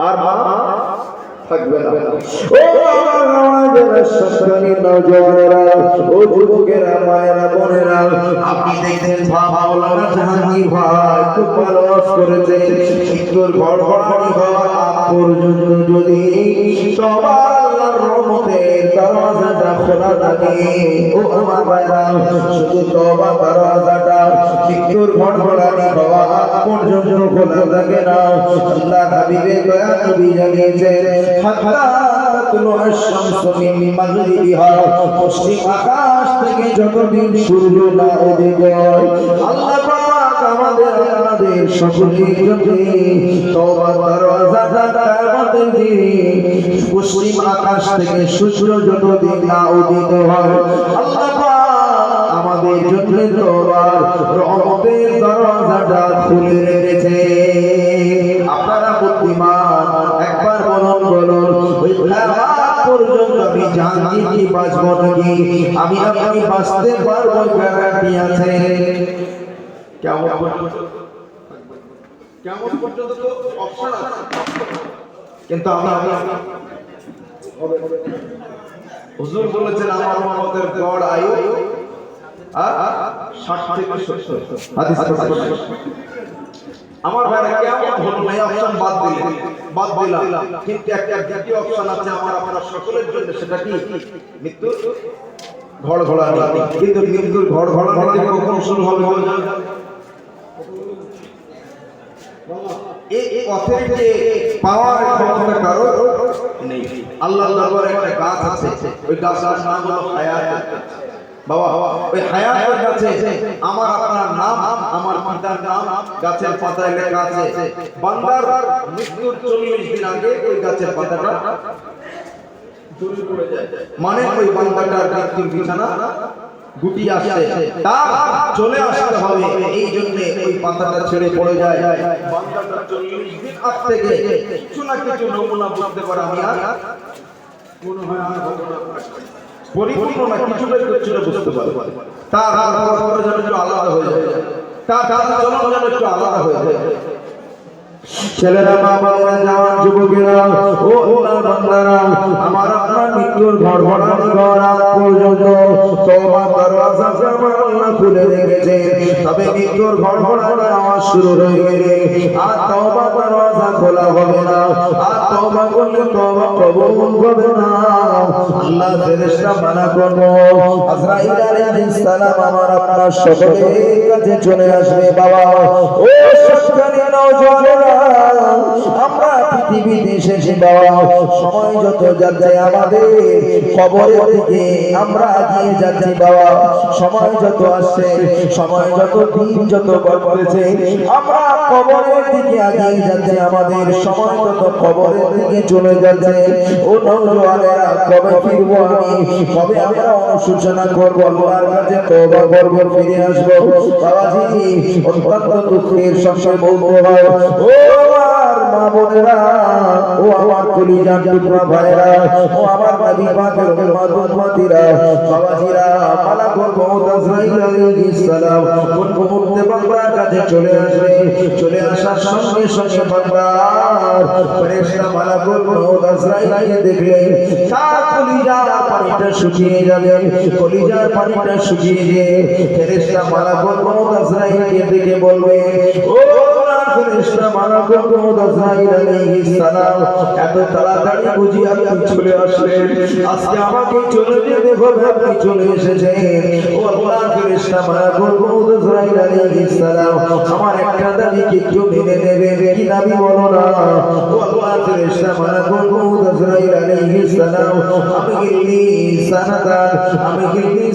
আর মা থাকবে না। ও আমার সন্তানী নওজওয়ানেরা, ও যুবকেরা, মায়েরা, বোনেরা, আপনি দেখেন মাওলানা জাহাঙ্গীর ভাই খুব ভালো ওয়াজ করেছে। মৃত্যুর ঘড়ঘড়ানি হওয়ার আগ পর্যন্ত যদি সবার আল্লাহর রহমতের দরজাটা খোলা থাকে, ও আমার ভাইরা, শুধু তওবা দরজাটা মৃত্যুর ঘড়ঘড়ানি হওয়ার আগ পর্যন্ত খোলা থাকে না। আল্লাহ হাবিবে দয়া নবী জানিয়েছেন, পশ্চিম আকাশ থেকে যতদিন সূর্য না উদিত হয়, আল্লাহ পাক আমাদের আপনাদের সকলের জন্য তওবার দরজাটা আমাদের পশ্চিম আকাশ থেকে সূর্য যতদিন না উদিত হয়, আল্লাহ পাক আমাদের জন্য তওবার রহমতের দরজাটা খুলে রেখেছে। আপনারা বুদ্ধিমান, একবার বলুন ওই পর্যন্ত আমি জানি কি বাঁচবো নাকি, আমি আপনি বাঁচতে পারবো, গ্যারান্টি আছে? কেমন পর্যন্ত তো অপশন আছে, কিন্তু হুজুর বলেছেন আমার উম্মতের গড় আয়ু 60 থেকে 70। হাদিস আমার ভাইরা কেমন হলো না, এই অপশন বাদ দিলাম, কিন্তু একটা দ্বিতীয় অপশন আছে আমার আপনার সকলের জন্য, সেটা কি মৃত্যুর ঘড়ঘড়ানি। কিন্তু মৃত্যুর ঘড়ঘড়ানি কখন শুরু হবে বলেন? এই অথেন্টিক পাওয়ার ক্ষমতা কারো নেই। আল্লাহর দরবারে একটা গাছ আছে, ওই গাছের নাম হলো হায়াত। বাবা, ওই হায়াতের কাছে আমার আপনার নাম, আমার পিতার নাম গাছের পাতায় লেখা আছে। বান্দার মৃত্যুর 40 দিন আগে ওই গাছের পাতাটা ঝরে পড়ে যায়, মানে ওই বান্দাটার মৃত্যুর বিছানা গুটিয়ে আসছে, তার চলে আসতে হবে। এই জন্য ওই পাতাটা ছেড়ে পড়ে যায়। বান্দাটা 40 দিন আগ থেকে কিছু না কিছু নমুনা বুঝতে পারে, আমি আর মনে হয় আমার ঘটনা পরিপূর্ণ না, কিছু বের করছিল বুঝতে পারে। তার যেন একটু আলাদা হয়ে যায়, তার চলন যেন একটু আলাদা হয়ে যায়। ছেলেরা, মা বাবারা, জওয়ান যুবকেরা, ও আল্লাহর বান্দারা, আমার আপনার মৃত্যুর ঘড়ঘড়ানি হওয়ার আগ পর্যন্ত তওবার দরজা আমার আল্লাহ খুলে রেখেছে। তবে মৃত্যুর ঘড়ঘড়ানি আওয়াজ শুরু হয়ে গেলে আর তওবার দরজা খোলা হবে না, আর তওবা করলে তওবা কবুল হবে না। আল্লাহ ফেরেশতা মানা করবে, আজরাইল আলাইহিস সালাম আমার আপনার সকলের কাছে চলে আসবে। বাবা, ও সন্তানী নওজওয়ানেরা, আমরা পৃথিবীতে এসেছি বাবা, সময় যত যাচ্ছে আমাদের কবরের দিকে আমরা এগিয়ে যাচ্ছি বাবা। সময় যত আসছে, সময় যত দিন যত বদলেছে, আমরা কবরের দিকে এগিয়ে যাচ্ছি, আমাদের সময় তত কবরের দিকে চলে যাচ্ছে। ও নওজওয়ানেরা, কবে ফিরবো আমি, কবে আমরা অনুশোচনা করবো, আল্লাহর কাছে তওবা করবো, ফিরে আসবো? বাবাজি, অত্যন্ত দুঃখের সঙ্গে বলতে হয়, ও আমার মা বোনেরা, ও আমার কলিজার টুকরা ভাইরা, ও আমার নবী পাকের উম্মতিরা, বাবাজিরা, মালাকুল মউত আজরাইল আলাইহিস সালাম কোন মুহূর্তে বান্দার কাছে চলে আসবে। চলে আসার সঙ্গে সঙ্গে বান্দার ফেরেশতা মালাকুল মউত আজরাইলকে দেখলে তার কলিজার পানিটা শুকিয়ে যাবে। কলিজার পানিটা শুকিয়ে গিয়ে ফেরেশতা মালাকুল মউত আজরাইলকে দেখে বলবে, ও ফেরেশতা মালাকুল মউত আজরাইল আলাইহিস সালাম, এত তাড়াতাড়ি বুঝি আপনি চলে আসলেন? আজকে আমাকে চলে যেতে হবে, আপনি চলে এসেছেন। ও আল্লাহর ফেরেশতা মালাকুল মউত আজরাইল আলাইহিস সালাম, আমার একটা দাবি কি একটু মেনে নেবেন? কি দাবি বলো না? ও আল্লাহর ফেরেশতা মালাকুল মউত আজরাইল আলাইহিস সালাম, আমি গিলি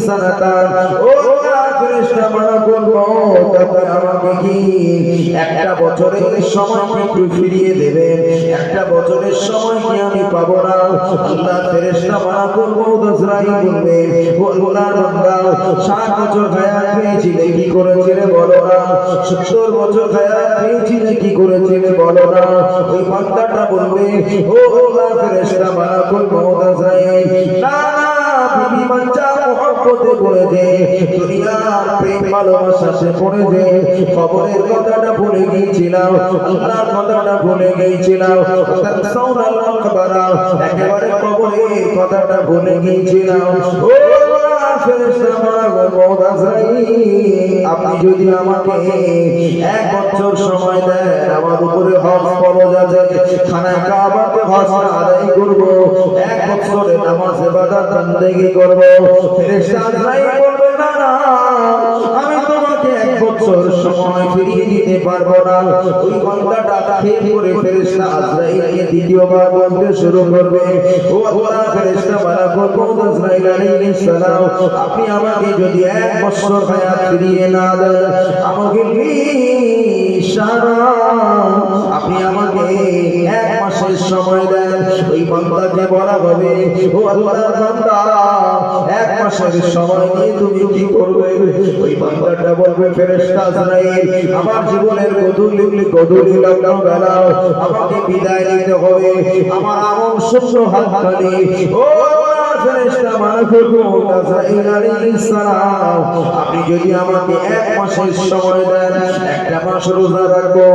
সানাতান, ও আল্লাহর ফেরেশতা মালাকুল মউত, আপনি আমাকে কি একটা বছরের সময় একটু ফিরিয়ে দেবেন? একটা বছরের সময় কি আমি পাবো না? আল্লাহ ফেরেশতা মালাকুল মউত আজরাইল বলবে, ও আল্লাহর বান্দা, 60 বছর হায়াত পেয়েছিলে, কি করেছিলে বলো না? 70 বছর হায়াত পেয়েছিলে, কি করেছিলে বলো না? ওই বান্দাটা বলবে, ও আল্লাহর ফেরেশতা মালাকুল মউত আজরাইল, না না, বিবি বাচ্চা মহব্বতে পড়ে যে দুনিয়ার প্রেম ভালোবাসাতে পড়ে যে কবরের কথাটা ভুলে গিয়েছিলাম, আল্লাহর কথাটা ভুলে গিয়েছিলাম, তানসাউনাল মাকবারা একেবারে কবরের কথাটা ভুলে গিয়েছিলাম। ও ফেরেশতা মাগো আজরাইল, আপনি যদি আমাকে 1 বছর সময় দেন, আমার উপরে হজ ফরজ আছে, খানা কাবাতে হজ আদায় করব, 1 বছরের নামাজ ইবাদত বন্দেগী করব। ফেরেশতা আজরাইল বলবে না না, আমি তোমাকে 1 বছর সময় ফিরিয়ে দিতে পারবো না। ওই বান্দাটা খেয়ে পড়ে ফেরেশতা আজরাইলকে দ্বিতীয়বার বলতে শুরু করবে, ও আল্লাহ ফেরেশতা মালাকুল আজরাইল আলাইহিস সালাম, আপনি আমাকে যদি 1 বছর হায়াত ফিরিয়ে না দেন, আমাকে ইশারা আপনি আমাকে 1 মাসের সময় দেন। ওই বান্দাকে বলা হবে, ও আল্লাহর বান্দা 1 মাসের সময় নিয়ে তুমি কি করবে? ওই বান্দাটা বলবে, ফেরেশতা আজরাইল, আমার জীবনের গধূলি লগ্ন বেলা আমাকে বিদায় নিতে হবে, আমার আমল শূন্য হাত খালি। ও ফেরেশতা মালাকুল আজরাইল আলাইহিস সালাম, আপনি যদি আমাকে 1 মাসের সময় দেন, 1টা মাস রোজা রাখবো,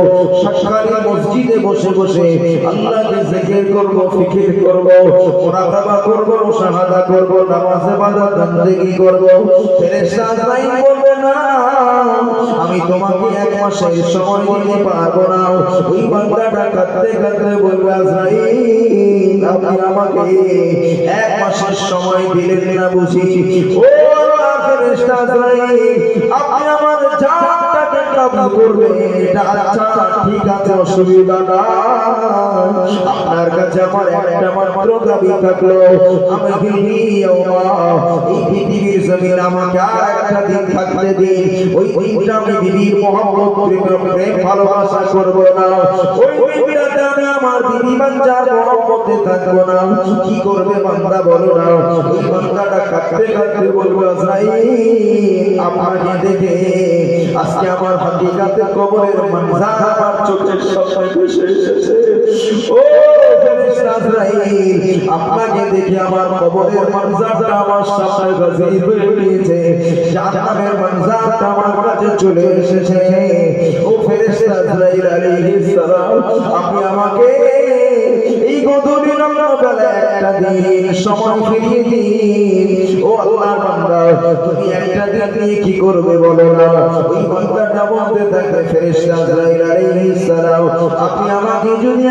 সকালে মসজিদে বসে বসে আল্লাহকে জিকির করব, ফিকির করব, মুরাকাবা করব, মুশাহাদা করব, নামাজ ইবাদত বন্দেগী করব। ফেরেশতা আজরাইল বলবে না, আমি তোমাকে 1 মাসের সময় দিতে পারবো না। ওই বান্দাটা কাঁদতে কাঁদতে বলবে, আজরাইল, আপনি আমাকে 1 মাসের সময় দিলেন না বুঝি? ও ফেরেশতা আজরাইল, আপনি আমার জানটাকে কবজ করবেন, এটা আচ্ছা ঠিক আছে, অসুবিধা নাই। আপনার কাছে আমার একটা মাত্র দাবি থাকলো, আমি বিবি এই পৃথিবীর জমিন আমাকে আরেকটা দিন থাকতে দিন, ওই দিনটা আমি বিবির মহব্বত প্রেম ভালোবাসা করব না, ওই দিনটাতে আমি আমার বিবি বাচ্চার মহব্বতে থাকবো না। কি করবে বান্দা বলো না? ওই বান্দাটা কাঁদতে কাঁদতে বলবে, আজরাইল, আপনাকে দেখে আজকে আমার হাকিকাতে কবরের মঞ্জার আমার চোখের সামনে ভেসে এসেছে। ও ফেরেশতা আজরাইল, আপনাকে দেখে আমার কবরের মঞ্জারটা আমার সামনে হাজির হয়ে গিয়েছে, জাহান্নামের মঞ্জারটা আমার কাছে চলে এসেছে। ও ফেরেশতা আজরাইল আলাইহিস সালাম, আপনি আমাকে এই গধূলি বেলা একটা দিন সময় ফিরিয়ে দিন। ও আল্লাহর বান্দা, তুমি একটা দিন নিয়ে কি করবে বলো না? ওই বান্দাটা বলতে থাকে, ফেরেশতা আজরাইল আলাইহিস সালাম, আপনি আমাকে যদি